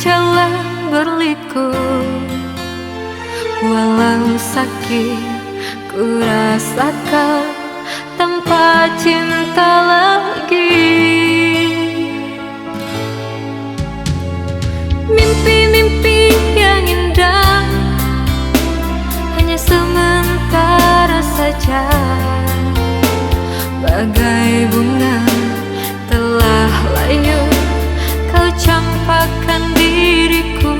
jalan berliku. Walau sakit ku rasakan tanpa cinta lagi. Mimpi-mimpi yang indah hanya sementara saja, bagai bunga telah layu kau campakkan diriku.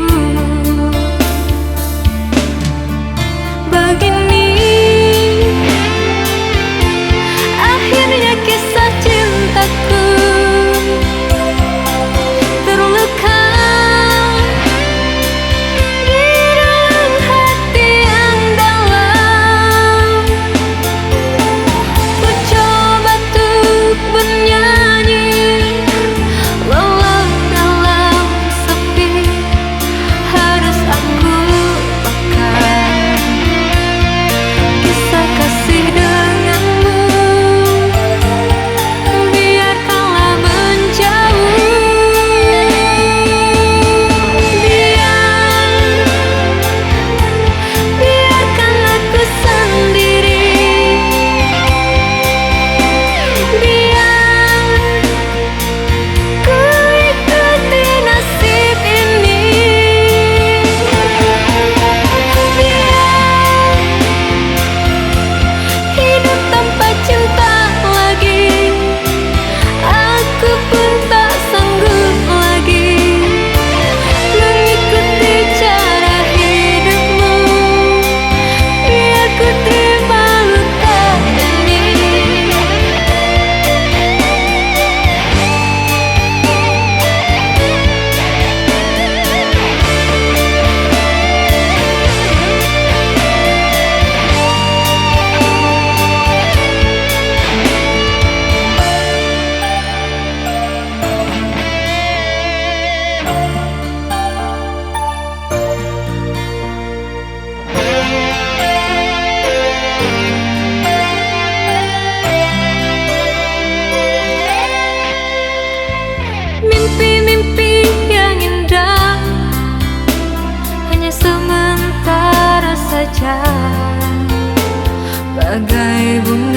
Begini akhirnya kisah cintaku, terluka di dalam hati yang dalam. Ku coba untuk bernyanyi walau dalam sepi, harus aku lupakan kisah kasih denganmu. Biarkanlah menjauh, biarkan aku sendiri, biar ku ikuti nasib ini. Biar hidup tanpa cinta lagi, aku pun tak sanggup lagi mengikuti cara hidupmu. Biar ku terima luka ini. Mimpi-mimpi yang indah hanya sementara saja, bagai bunga